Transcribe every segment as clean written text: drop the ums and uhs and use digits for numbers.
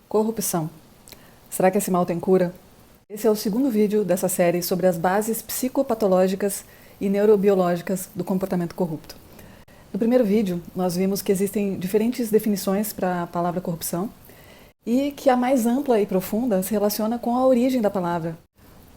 Corrupção. Será que esse mal tem cura? Esse é o segundo vídeo dessa série sobre as bases psicopatológicas e neurobiológicas do comportamento corrupto. No primeiro vídeo, nós vimos que existem diferentes definições para a palavra corrupção e que a mais ampla e profunda se relaciona com a origem da palavra.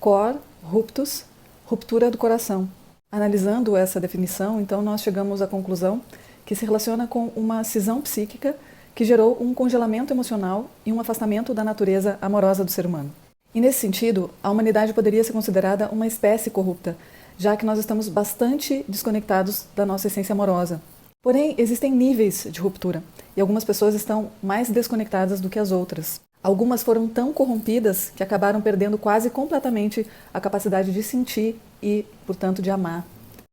Cor, ruptus, ruptura do coração. Analisando essa definição, então nós chegamos à conclusão que se relaciona com uma cisão psíquica que gerou um congelamento emocional e um afastamento da natureza amorosa do ser humano. E nesse sentido, a humanidade poderia ser considerada uma espécie corrupta, já que nós estamos bastante desconectados da nossa essência amorosa. Porém, existem níveis de ruptura, e algumas pessoas estão mais desconectadas do que as outras. Algumas foram tão corrompidas que acabaram perdendo quase completamente a capacidade de sentir e, portanto, de amar.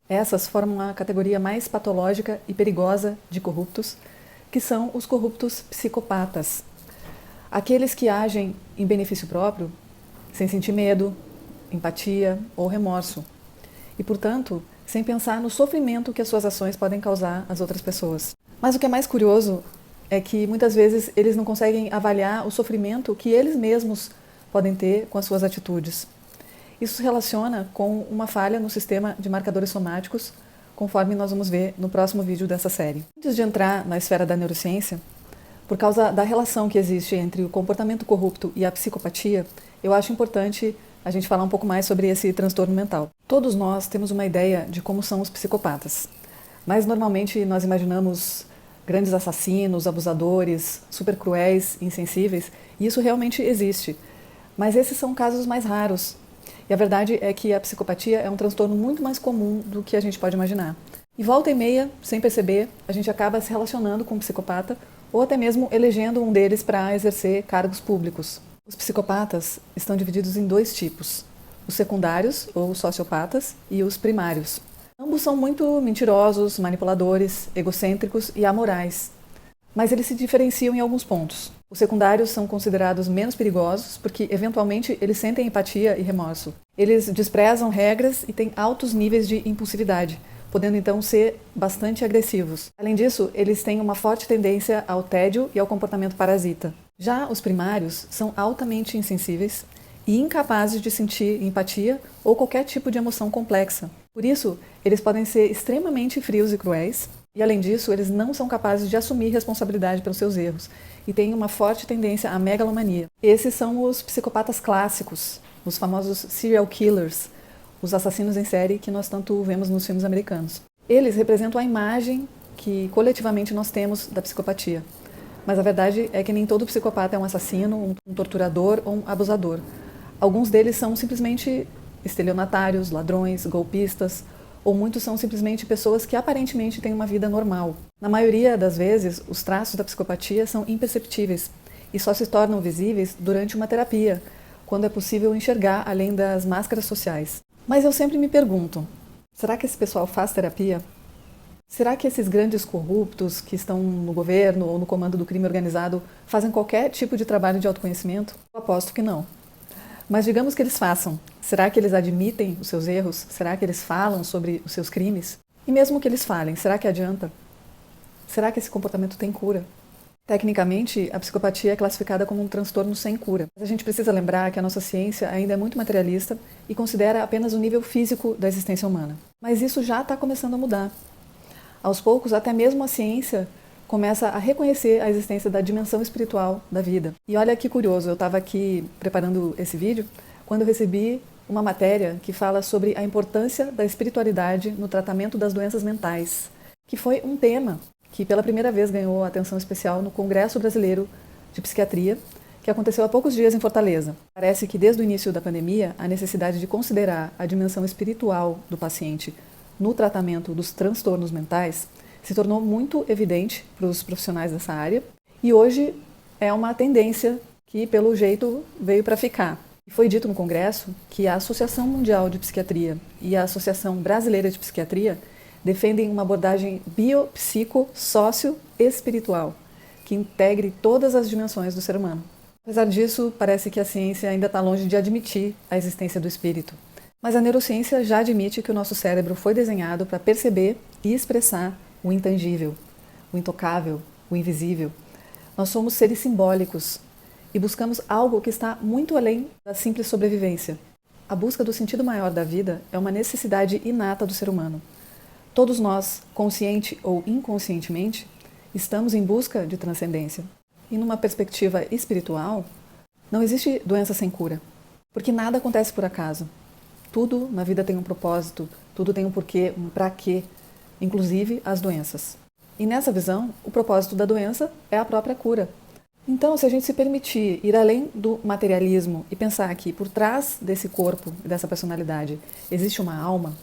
Essas formam a categoria mais patológica e perigosa de corruptos, que são os corruptos psicopatas. Aqueles que agem em benefício próprio, sem sentir medo, empatia ou remorso. E, portanto, sem pensar no sofrimento que as suas ações podem causar às outras pessoas. Mas o que é mais curioso é que, muitas vezes, eles não conseguem avaliar o sofrimento que eles mesmos podem ter com as suas atitudes. Isso se relaciona com uma falha no sistema de marcadores somáticos, conforme nós vamos ver no próximo vídeo dessa série. Antes de entrar na esfera da neurociência, por causa da relação que existe entre o comportamento corrupto e a psicopatia, eu acho importante a gente falar um pouco mais sobre esse transtorno mental. Todos nós temos uma ideia de como são os psicopatas, mas normalmente nós imaginamos grandes assassinos, abusadores, super cruéis, insensíveis, e isso realmente existe. Mas esses são casos mais raros. E a verdade é que a psicopatia é um transtorno muito mais comum do que a gente pode imaginar. E volta e meia, sem perceber, a gente acaba se relacionando com um psicopata ou até mesmo elegendo um deles para exercer cargos públicos. Os psicopatas estão divididos em dois tipos: os secundários, ou sociopatas, e os primários. Ambos são muito mentirosos, manipuladores, egocêntricos e amorais. Mas eles se diferenciam em alguns pontos. Os secundários são considerados menos perigosos porque, eventualmente, eles sentem empatia e remorso. Eles desprezam regras e têm altos níveis de impulsividade, podendo então ser bastante agressivos. Além disso, eles têm uma forte tendência ao tédio e ao comportamento parasita. Já os primários são altamente insensíveis e incapazes de sentir empatia ou qualquer tipo de emoção complexa. Por isso, eles podem ser extremamente frios e cruéis, e além disso, eles não são capazes de assumir responsabilidade pelos seus erros e têm uma forte tendência à megalomania. Esses são os psicopatas clássicos, os famosos serial killers, os assassinos em série que nós tanto vemos nos filmes americanos. Eles representam a imagem que coletivamente nós temos da psicopatia. Mas a verdade é que nem todo psicopata é um assassino, um torturador ou um abusador. Alguns deles são simplesmente estelionatários, ladrões, golpistas, ou muitos são simplesmente pessoas que aparentemente têm uma vida normal. Na maioria das vezes, os traços da psicopatia são imperceptíveis e só se tornam visíveis durante uma terapia, quando é possível enxergar além das máscaras sociais. Mas eu sempre me pergunto, será que esse pessoal faz terapia? Será que esses grandes corruptos que estão no governo ou no comando do crime organizado fazem qualquer tipo de trabalho de autoconhecimento? Eu aposto que não. Mas digamos que eles façam. Será que eles admitem os seus erros? Será que eles falam sobre os seus crimes? E mesmo que eles falem, será que adianta? Será que esse comportamento tem cura? Tecnicamente, a psicopatia é classificada como um transtorno sem cura. Mas a gente precisa lembrar que a nossa ciência ainda é muito materialista e considera apenas o nível físico da existência humana. Mas isso já está começando a mudar. Aos poucos, até mesmo a ciência começa a reconhecer a existência da dimensão espiritual da vida. E olha que curioso, eu estava aqui preparando esse vídeo quando eu recebi uma matéria que fala sobre a importância da espiritualidade no tratamento das doenças mentais, que foi um tema que pela primeira vez ganhou atenção especial no Congresso Brasileiro de Psiquiatria, que aconteceu há poucos dias em Fortaleza. Parece que desde o início da pandemia, a necessidade de considerar a dimensão espiritual do paciente no tratamento dos transtornos mentais se tornou muito evidente para os profissionais dessa área e hoje é uma tendência que, pelo jeito, veio para ficar. E foi dito no Congresso que a Associação Mundial de Psiquiatria e a Associação Brasileira de Psiquiatria defendem uma abordagem biopsico-sócio-espiritual que integre todas as dimensões do ser humano. Apesar disso, parece que a ciência ainda está longe de admitir a existência do espírito. Mas a neurociência já admite que o nosso cérebro foi desenhado para perceber e expressar o intangível, o intocável, o invisível. Nós somos seres simbólicos e buscamos algo que está muito além da simples sobrevivência. A busca do sentido maior da vida é uma necessidade inata do ser humano. Todos nós, consciente ou inconscientemente, estamos em busca de transcendência. E numa perspectiva espiritual, não existe doença sem cura, porque nada acontece por acaso. Tudo na vida tem um propósito, tudo tem um porquê, um pra quê, inclusive as doenças. E nessa visão, o propósito da doença é a própria cura. Então, se a gente se permitir ir além do materialismo e pensar que por trás desse corpo e dessa personalidade existe uma alma,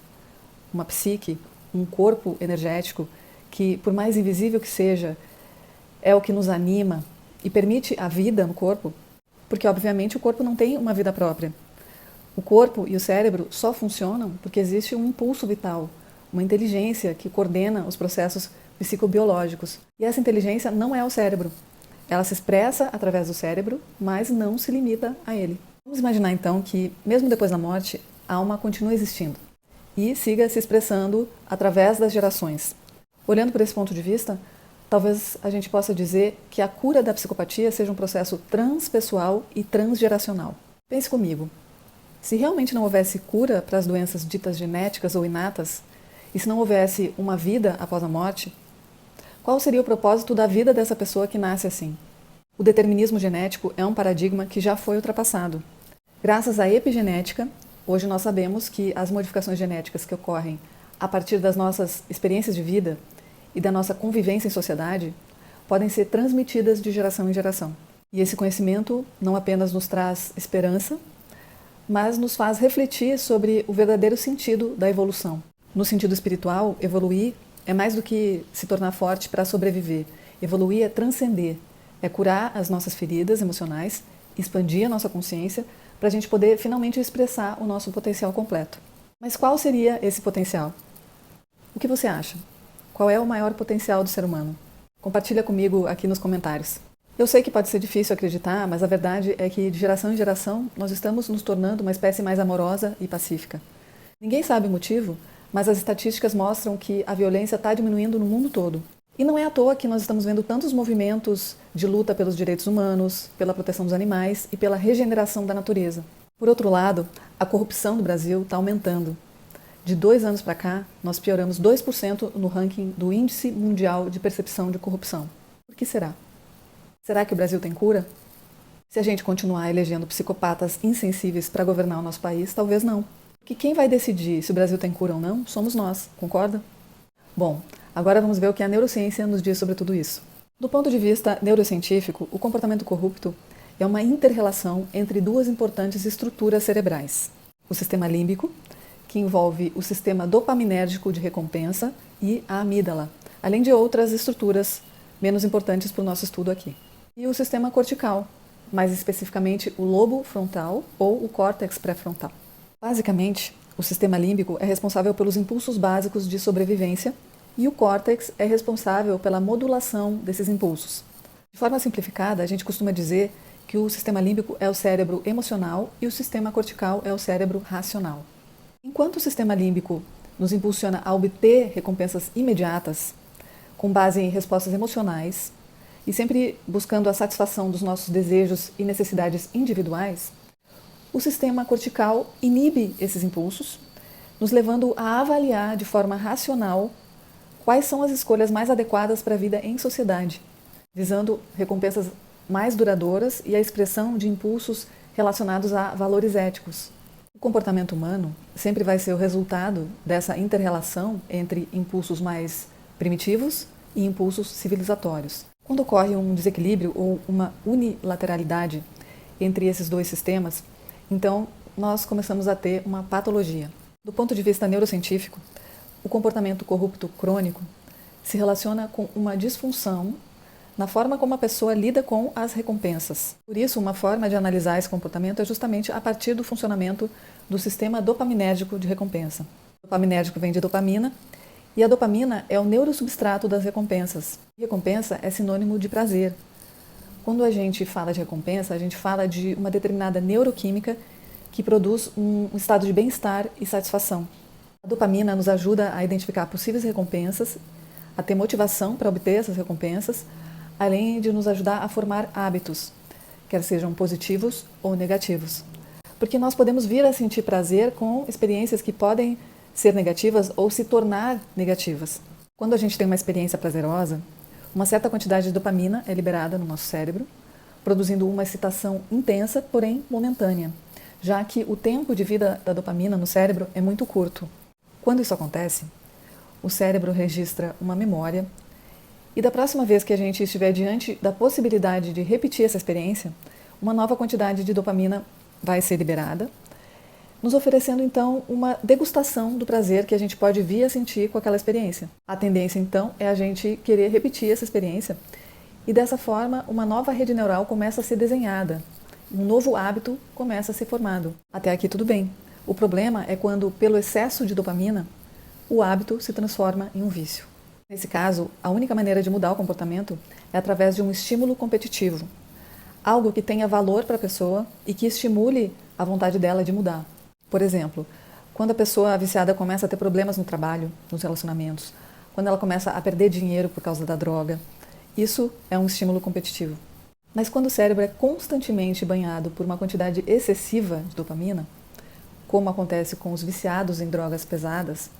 uma psique, um corpo energético que, por mais invisível que seja, é o que nos anima e permite a vida no corpo, porque obviamente o corpo não tem uma vida própria. O corpo e o cérebro só funcionam porque existe um impulso vital, uma inteligência que coordena os processos psicobiológicos. E essa inteligência não é o cérebro. Ela se expressa através do cérebro, mas não se limita a ele. Vamos imaginar então que, mesmo depois da morte, a alma continua existindo e siga se expressando através das gerações. Olhando por esse ponto de vista, talvez a gente possa dizer que a cura da psicopatia seja um processo transpessoal e transgeracional. Pense comigo. Se realmente não houvesse cura para as doenças ditas genéticas ou inatas, e se não houvesse uma vida após a morte, qual seria o propósito da vida dessa pessoa que nasce assim? O determinismo genético é um paradigma que já foi ultrapassado. Graças à epigenética, hoje nós sabemos que as modificações genéticas que ocorrem a partir das nossas experiências de vida e da nossa convivência em sociedade podem ser transmitidas de geração em geração. E esse conhecimento não apenas nos traz esperança, mas nos faz refletir sobre o verdadeiro sentido da evolução. No sentido espiritual, evoluir é mais do que se tornar forte para sobreviver. Evoluir é transcender, é curar as nossas feridas emocionais, expandir a nossa consciência para a gente poder finalmente expressar o nosso potencial completo. Mas qual seria esse potencial? O que você acha? Qual é o maior potencial do ser humano? Compartilha comigo aqui nos comentários. Eu sei que pode ser difícil acreditar, mas a verdade é que de geração em geração nós estamos nos tornando uma espécie mais amorosa e pacífica. Ninguém sabe o motivo, mas as estatísticas mostram que a violência está diminuindo no mundo todo. E não é à toa que nós estamos vendo tantos movimentos de luta pelos direitos humanos, pela proteção dos animais e pela regeneração da natureza. Por outro lado, a corrupção no Brasil está aumentando. De 2 anos para cá, nós pioramos 2% no ranking do Índice Mundial de Percepção de Corrupção. Por que será? Será que o Brasil tem cura? Se a gente continuar elegendo psicopatas insensíveis para governar o nosso país, talvez não. Porque quem vai decidir se o Brasil tem cura ou não somos nós, concorda? Bom, agora vamos ver o que a neurociência nos diz sobre tudo isso. Do ponto de vista neurocientífico, o comportamento corrupto é uma inter-relação entre 2 importantes estruturas cerebrais. O sistema límbico, que envolve o sistema dopaminérgico de recompensa, e a amígdala, além de outras estruturas menos importantes para o nosso estudo aqui. E o sistema cortical, mais especificamente o lobo frontal ou o córtex pré-frontal. Basicamente, o sistema límbico é responsável pelos impulsos básicos de sobrevivência e o córtex é responsável pela modulação desses impulsos. De forma simplificada, a gente costuma dizer que o sistema límbico é o cérebro emocional e o sistema cortical é o cérebro racional. Enquanto o sistema límbico nos impulsiona a obter recompensas imediatas, com base em respostas emocionais, e sempre buscando a satisfação dos nossos desejos e necessidades individuais, o sistema cortical inibe esses impulsos, nos levando a avaliar de forma racional quais são as escolhas mais adequadas para a vida em sociedade, visando recompensas mais duradouras e a expressão de impulsos relacionados a valores éticos. O comportamento humano sempre vai ser o resultado dessa inter-relação entre impulsos mais primitivos e impulsos civilizatórios. Quando ocorre um desequilíbrio ou uma unilateralidade entre esses 2 sistemas, então nós começamos a ter uma patologia. Do ponto de vista neurocientífico, o comportamento corrupto crônico se relaciona com uma disfunção na forma como a pessoa lida com as recompensas. Por isso, uma forma de analisar esse comportamento é justamente a partir do funcionamento do sistema dopaminérgico de recompensa. O dopaminérgico vem de dopamina, e a dopamina é o neurosubstrato das recompensas. Recompensa é sinônimo de prazer. Quando a gente fala de recompensa, a gente fala de uma determinada neuroquímica que produz um estado de bem-estar e satisfação. A dopamina nos ajuda a identificar possíveis recompensas, a ter motivação para obter essas recompensas, além de nos ajudar a formar hábitos, quer sejam positivos ou negativos. Porque nós podemos vir a sentir prazer com experiências que podem ser negativas ou se tornar negativas. Quando a gente tem uma experiência prazerosa, uma certa quantidade de dopamina é liberada no nosso cérebro, produzindo uma excitação intensa, porém momentânea, já que o tempo de vida da dopamina no cérebro é muito curto. Quando isso acontece, o cérebro registra uma memória e da próxima vez que a gente estiver diante da possibilidade de repetir essa experiência, uma nova quantidade de dopamina vai ser liberada, nos oferecendo então uma degustação do prazer que a gente pode vir a sentir com aquela experiência. A tendência então é a gente querer repetir essa experiência e dessa forma uma nova rede neural começa a ser desenhada, um novo hábito começa a ser formado. Até aqui tudo bem. O problema é quando, pelo excesso de dopamina, o hábito se transforma em um vício. Nesse caso, a única maneira de mudar o comportamento é através de um estímulo competitivo, algo que tenha valor para a pessoa e que estimule a vontade dela de mudar. Por exemplo, quando a pessoa viciada começa a ter problemas no trabalho, nos relacionamentos, quando ela começa a perder dinheiro por causa da droga, isso é um estímulo competitivo. Mas quando o cérebro é constantemente banhado por uma quantidade excessiva de dopamina, como acontece com os viciados em drogas pesadas,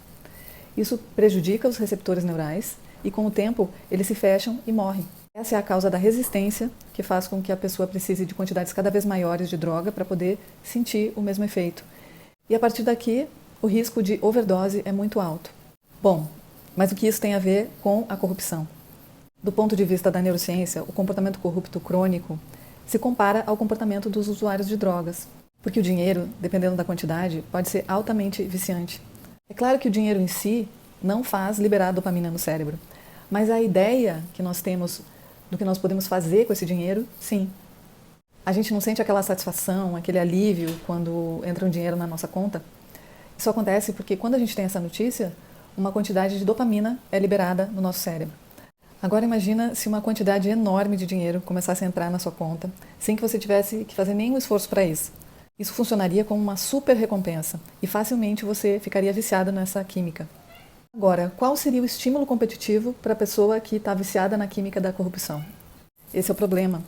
isso prejudica os receptores neurais e, com o tempo, eles se fecham e morrem. Essa é a causa da resistência, que faz com que a pessoa precise de quantidades cada vez maiores de droga para poder sentir o mesmo efeito. E a partir daqui, o risco de overdose é muito alto. Bom, mas o que isso tem a ver com a corrupção? Do ponto de vista da neurociência, o comportamento corrupto crônico se compara ao comportamento dos usuários de drogas, porque o dinheiro, dependendo da quantidade, pode ser altamente viciante. É claro que o dinheiro em si não faz liberar dopamina no cérebro, mas a ideia que nós temos do que nós podemos fazer com esse dinheiro, sim. A gente não sente aquela satisfação, aquele alívio quando entra um dinheiro na nossa conta. Isso acontece porque quando a gente tem essa notícia, uma quantidade de dopamina é liberada no nosso cérebro. Agora imagina se uma quantidade enorme de dinheiro começasse a entrar na sua conta, sem que você tivesse que fazer nenhum esforço para isso. Isso funcionaria como uma super recompensa e facilmente você ficaria viciado nessa química. Agora, qual seria o estímulo competitivo para a pessoa que está viciada na química da corrupção? Esse é o problema.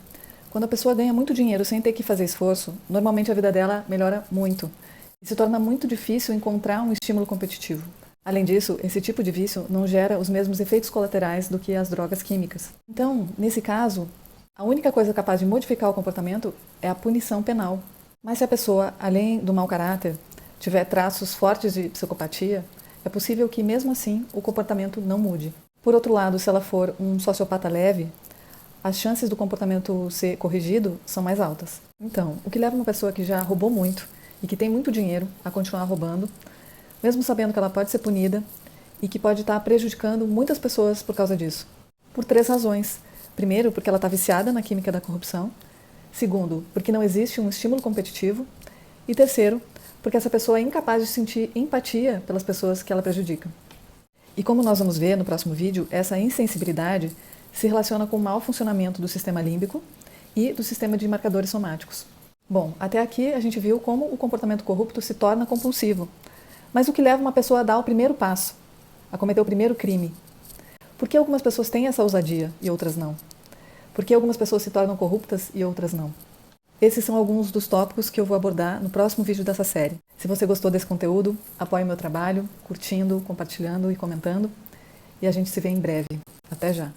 Quando a pessoa ganha muito dinheiro sem ter que fazer esforço, normalmente a vida dela melhora muito e se torna muito difícil encontrar um estímulo competitivo. Além disso, esse tipo de vício não gera os mesmos efeitos colaterais do que as drogas químicas. Então, nesse caso, a única coisa capaz de modificar o comportamento é a punição penal. Mas se a pessoa, além do mau caráter, tiver traços fortes de psicopatia, é possível que, mesmo assim, o comportamento não mude. Por outro lado, se ela for um sociopata leve, as chances do comportamento ser corrigido são mais altas. Então, o que leva uma pessoa que já roubou muito e que tem muito dinheiro a continuar roubando, mesmo sabendo que ela pode ser punida e que pode estar prejudicando muitas pessoas por causa disso? Por 3 razões. Primeiro, porque ela está viciada na química da corrupção. Segundo, porque não existe um estímulo competitivo. E terceiro, porque essa pessoa é incapaz de sentir empatia pelas pessoas que ela prejudica. E como nós vamos ver no próximo vídeo, essa insensibilidade se relaciona com o mau funcionamento do sistema límbico e do sistema de marcadores somáticos. Bom, até aqui a gente viu como o comportamento corrupto se torna compulsivo. Mas o que leva uma pessoa a dar o primeiro passo, a cometer o primeiro crime? Por que algumas pessoas têm essa ousadia e outras não? Por que algumas pessoas se tornam corruptas e outras não? Esses são alguns dos tópicos que eu vou abordar no próximo vídeo dessa série. Se você gostou desse conteúdo, apoie o meu trabalho, curtindo, compartilhando e comentando. E a gente se vê em breve. Até já!